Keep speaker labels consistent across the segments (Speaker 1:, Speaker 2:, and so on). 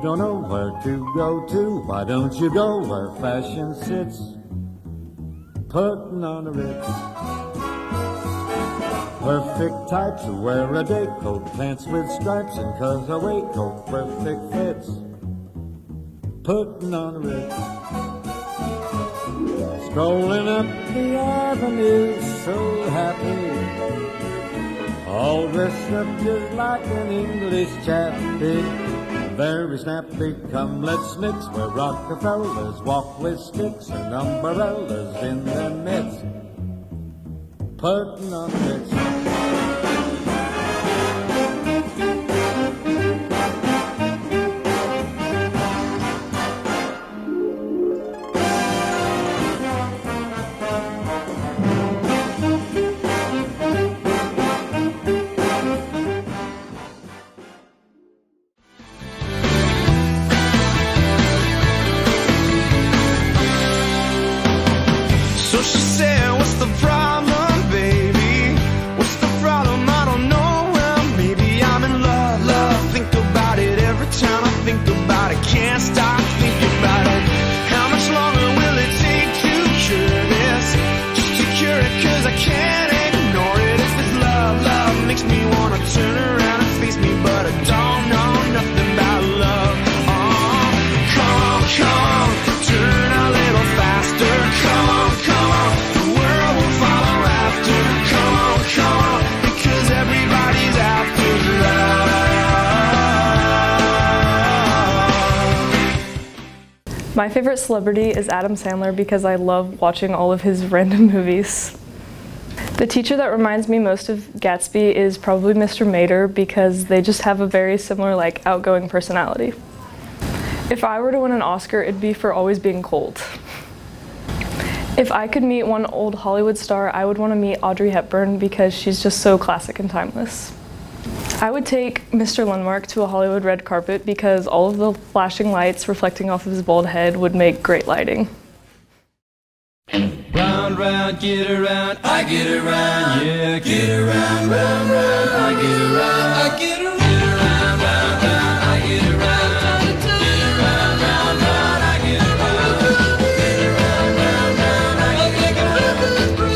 Speaker 1: don't know where to go to, why don't you go where fashion sits? Putting on a Ritz. Perfect types who wear a day coat, pants with stripes and cutaway coat, perfect fits. Putting on a Ritz. Strolling up the avenue, so happy, all dressed up just like an English chappie. Very snappy, come let's mix where Rockefellers walk with sticks and umbrellas in their mitts. Putting on Ritz.
Speaker 2: So she said, what's the problem, baby? What's the problem? I don't know. Well, maybe I'm in love, love. Think about it every time I think about it. Can't stop thinking about it. How much longer will it take to cure this? Just to cure it, cause I can't ignore it. If it's love, love makes me wanna turn around and face me, but I don't know nothing about love. Come on, turn a little faster. Come on, the world will follow after. Come on, because everybody's after love.
Speaker 3: My favorite celebrity is Adam Sandler because I love watching all of his random movies. The teacher that reminds me most of Gatsby is probably Mr. Mater because they just have a very similar, outgoing personality. If I were to win an Oscar, it'd be for always being cold. If I could meet one old Hollywood star, I would want to meet Audrey Hepburn because she's just so classic and timeless. I would take Mr. Lundmark to a Hollywood red carpet because all of the flashing lights reflecting off of his bald head would make great lighting.
Speaker 4: Round, round, get around, I get around, yeah, get around, round, round, I get around, I get around, round, round, round, I get around, get around, round, round, I get around, get around, round, round, I get around,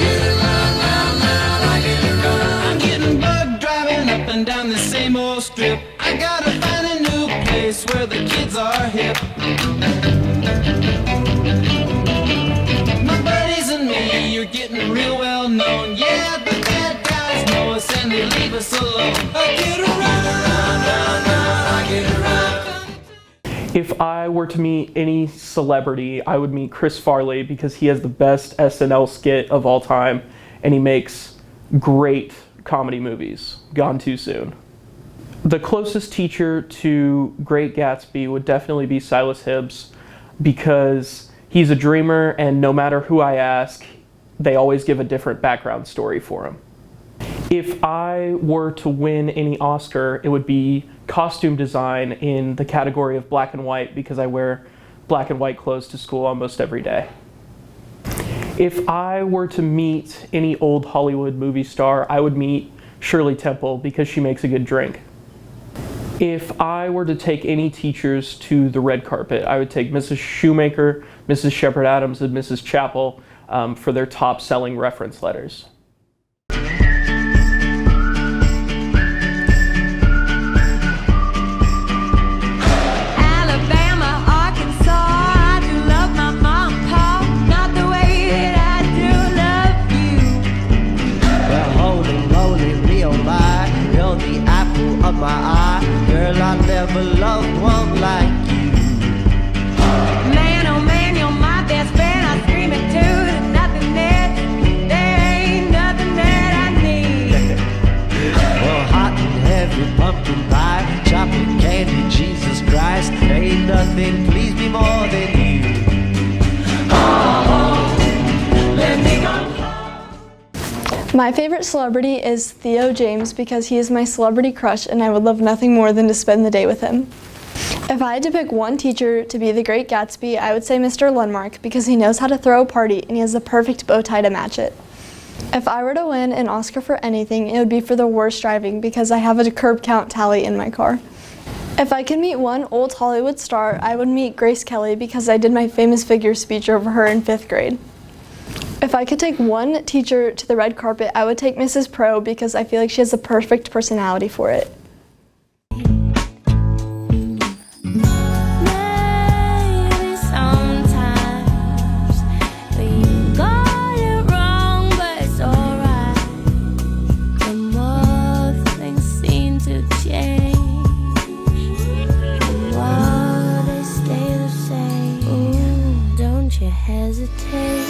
Speaker 4: get around, round, round, I get around. I'm getting bugged driving up and down the same old strip. I gotta find a new place where the kids are hip. You're getting real well known. Yeah, the bad guys know us and they leave us alone. I get around, round, round, I get around.
Speaker 5: If I were to meet any celebrity, I would meet Chris Farley because he has the best SNL skit of all time and he makes great comedy movies. Gone Too Soon. The closest teacher to Great Gatsby would definitely be Silas Hibbs because he's a dreamer and no matter who I ask, they always give a different background story for him. If I were to win any Oscar, it would be costume design in the category of black and white because I wear black and white clothes to school almost every day. If I were to meet any old Hollywood movie star, I would meet Shirley Temple because she makes a good drink. If I were to take any teachers to the red carpet, I would take Mrs. Shoemaker, Mrs. Shepherd Adams, and Mrs. Chappell for their top-selling reference letters.
Speaker 6: Alabama, Arkansas, I do love my mom and pa, not the way that I do love you.
Speaker 7: Well, holy moly, Leo, my, you're the apple of my eye. Girl, I never loved one like you.
Speaker 6: Man, oh man, you're my best friend. I scream it too. There's nothing that, there ain't nothing that I need.
Speaker 7: Well, hot and heavy pumpkin pie, chocolate candy, Jesus Christ, there ain't nothing please me more than you. Oh, let me go.
Speaker 3: My favorite celebrity is Theo James because he is my celebrity crush and I would love nothing more than to spend the day with him. If I had to pick one teacher to be the Great Gatsby, I would say Mr. Lundmark because he knows how to throw a party and he has the perfect bow tie to match it. If I were to win an Oscar for anything, it would be for the worst driving because I have a curb count tally in my car.
Speaker 8: If I could meet one old Hollywood star, I would meet Grace Kelly because I did my famous figure speech over her in 5th grade. If I could take one teacher to the red carpet, I would take Mrs. Pro because I feel like she has the perfect personality for it.
Speaker 6: Maybe sometimes we got it wrong, but it's alright. The more things seem to change, the more they stay the same. Ooh, don't you hesitate.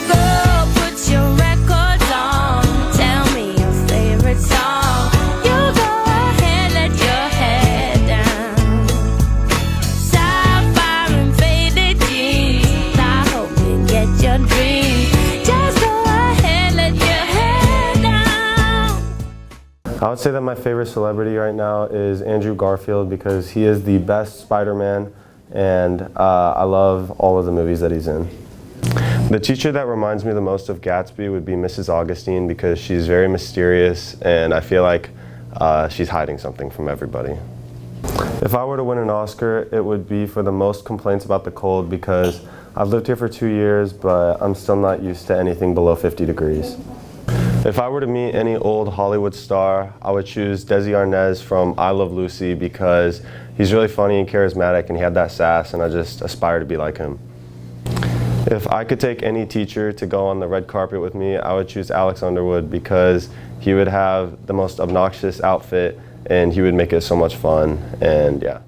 Speaker 6: Put your records on, tell me your favorite song. You go ahead, let your head down. Sapphire and faded jeans, I hope you get your dreams. Just go ahead, let your head down.
Speaker 9: I would say that my favorite celebrity right now is Andrew Garfield because he is the best Spider-Man, and I love all of the movies that he's in. The teacher that reminds me the most of Gatsby would be Mrs. Augustine because she's very mysterious and I feel like she's hiding something from everybody. If I were to win an Oscar, it would be for the most complaints about the cold because I've lived here for 2 years, but I'm still not used to anything below 50 degrees. If I were to meet any old Hollywood star, I would choose Desi Arnaz from I Love Lucy because he's really funny and charismatic and he had that sass and I just aspire to be like him. If I could take any teacher to go on the red carpet with me, I would choose Alex Underwood because he would have the most obnoxious outfit and he would make it so much fun, and yeah.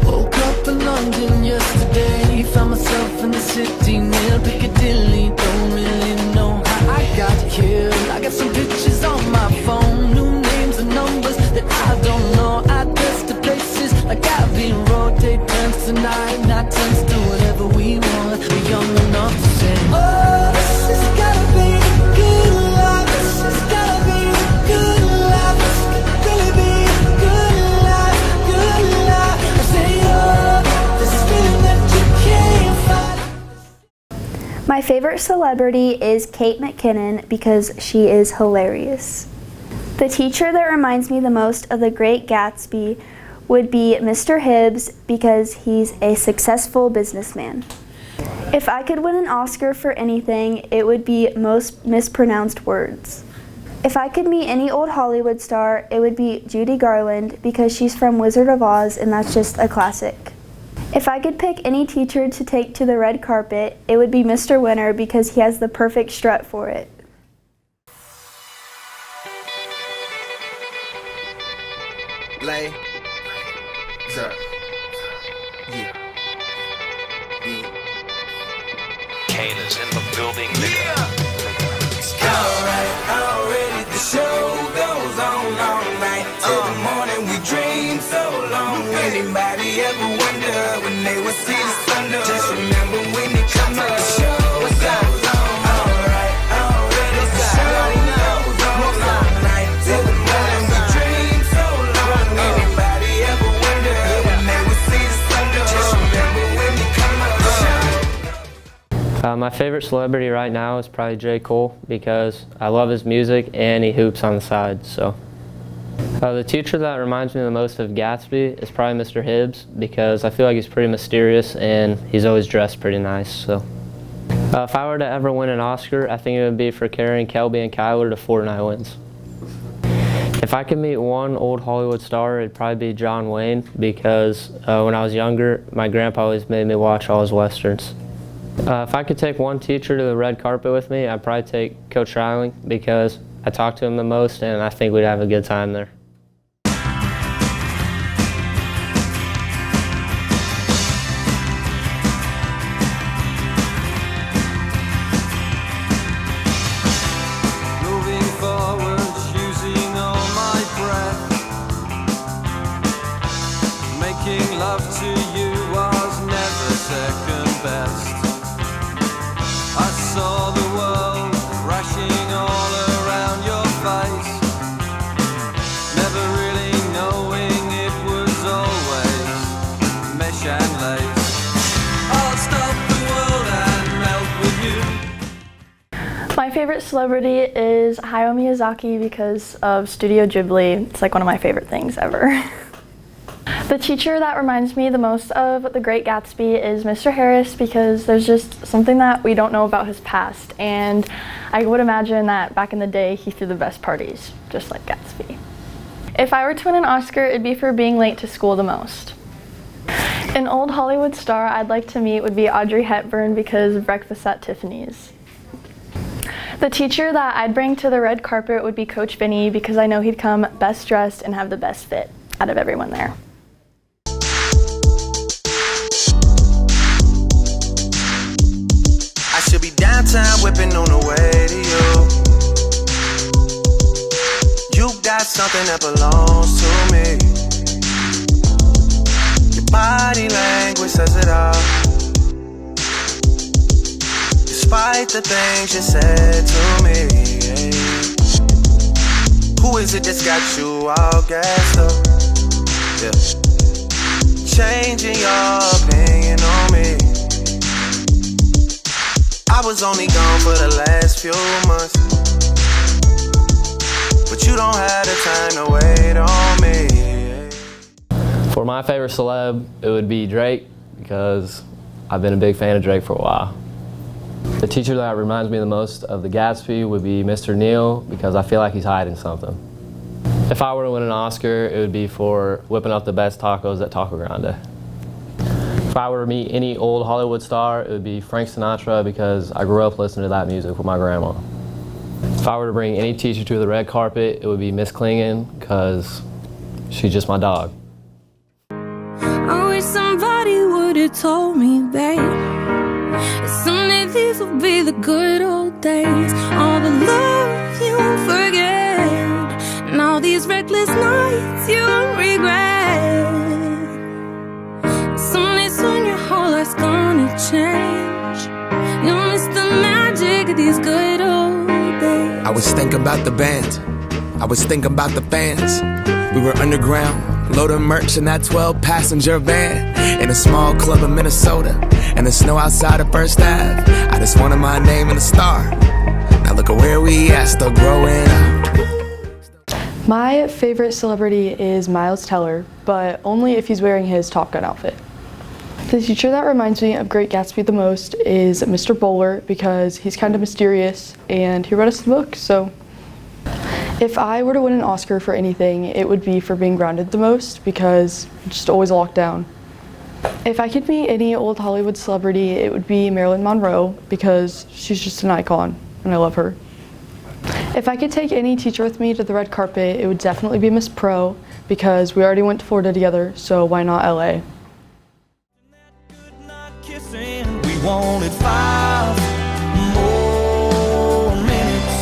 Speaker 4: Woke up in London yesterday, found myself in the city near Piccadilly. Don't really know how I got here. I got some pictures on my phone, new names and numbers that I don't know. Address to places like Abbey Road, take turns tonight, not turns to whatever we want. We're young enough to say, oh, this has gotta be the good life. This has gotta be the good life. This could really be the good life, good life. I say, oh, this feeling that you can't fight.
Speaker 10: My favorite celebrity is Kate McKinnon because she is hilarious. The teacher that reminds me the most of The Great Gatsby would be Mr. Hibbs because he's a successful businessman. If I could win an Oscar for anything, it would be most mispronounced words. If I could meet any old Hollywood star, it would be Judy Garland because she's from Wizard of Oz and that's just a classic. If I could pick any teacher to take to the red carpet, it would be Mr. Winter because he has the perfect strut for it.
Speaker 2: Lay. Sir. Yeah.
Speaker 11: Kane is in the building.
Speaker 2: Alright, already the show goes on all night. Till the morning we dream so long. Anybody ever wonder when they will see the sun up? Just remember when it comes up. The show goes on. Alright, already the show goes on all night. Till the morning we dream so long. Anybody ever wonder when they will see the sun up? Just remember when it comes up.
Speaker 12: My favorite celebrity right now is probably J. Cole because I love his music and he hoops on the side. So, the teacher that reminds me the most of Gatsby is probably Mr. Hibbs because I feel like he's pretty mysterious and he's always dressed pretty nice. So, if I were to ever win an Oscar, I think it would be for carrying Kelby and Kyler to 49 wins. If I could meet one old Hollywood star, it'd probably be John Wayne because when I was younger, my grandpa always made me watch all his westerns. If I could take one teacher to the red carpet with me, I'd probably take Coach Riley because I talk to him the most and I think we'd have a good time there.
Speaker 4: Moving forward, using all my breath. Making love to you was never second best. I saw the world crashing all around your face.
Speaker 3: My favorite celebrity is Hayao Miyazaki because of Studio Ghibli. It's like one of my favorite things ever. The teacher that reminds me the most of The Great Gatsby is Mr. Harris because there's just something that we don't know about his past, and I would imagine that back in the day he threw the best parties, just like Gatsby. If I were to win an Oscar, it'd be for being late to school the most. An old Hollywood star I'd like to meet would be Audrey Hepburn because of Breakfast at Tiffany's. The teacher that I'd bring to the red carpet would be Coach Vinny because I know he'd come best dressed and have the best fit out of everyone there.
Speaker 2: I should be downtown whipping on the way to you. You got something that belongs to me. Your body language says it all. Despite the things you said to me, who is it that's got you all gassed up? Yeah. Changing your opinion on me. I was only gone for the last few months, but you don't have the time to wait on me.
Speaker 12: For my favorite celeb, it would be Drake because I've been a big fan of Drake for a while. The teacher that reminds me the most of The Gatsby would be Mr. Neal because I feel like he's hiding something. If I were to win an Oscar, it would be for whipping up the best tacos at Taco Grande. If I were to meet any old Hollywood star, it would be Frank Sinatra because I grew up listening to that music with my grandma. If I were to bring any teacher to the red carpet, it would be Miss Klingon because she's just my dog.
Speaker 6: I wish somebody would have told me, babe, someday these will be the good old days. All the love you won't forget, and all these reckless nights you won't regret. Someday soon your whole life's gonna change. You'll miss the magic of these good old days.
Speaker 2: I was thinking about the band, I was thinking about the fans. We were underground, loading merch in that 12-passenger van, in a small club in Minnesota, and the snow outside of First Ave. I just wanted my name in a star. Now look at where we at, still growing up.
Speaker 3: My favorite celebrity is Miles Teller, but only if he's wearing his Top Gun outfit. The teacher that reminds me of Great Gatsby the most is Mr. Bowler because he's kind of mysterious and he read us the book, so. If I were to win an Oscar for anything, it would be for being grounded the most because I'm just always locked down. If I could meet any old Hollywood celebrity, it would be Marilyn Monroe because she's just an icon and I love her. If I could take any teacher with me to the red carpet, it would definitely be Miss Pro because we already went to Florida together, so why not LA?
Speaker 2: We wanted 5 more minutes.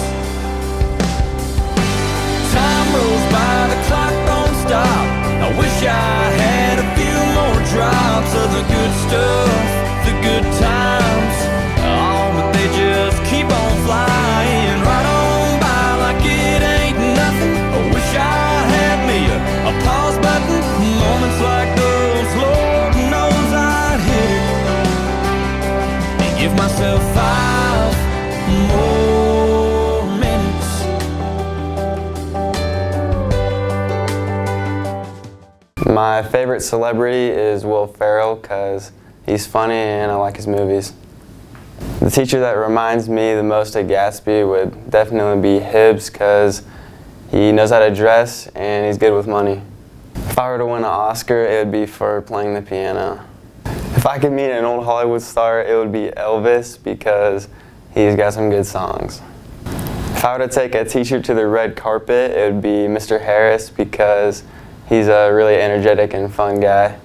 Speaker 2: Time rolls by, the clock don't stop. I wish I had a few more drops of the good stuff, the good times. Oh, but they just keep on flying right on by like it ain't nothing. I wish I had me a pause button. Moments like those, Lord knows I'd hit it and give myself 5 more minutes.
Speaker 13: My favorite celebrity is Will Ferrell because he's funny and I like his movies. The teacher that reminds me the most of Gatsby would definitely be Hibbs because he knows how to dress and he's good with money. If I were to win an Oscar, it would be for playing the piano. If I could meet an old Hollywood star, it would be Elvis because he's got some good songs. If I were to take a teacher to the red carpet, it would be Mr. Harris because he's a really energetic and fun guy.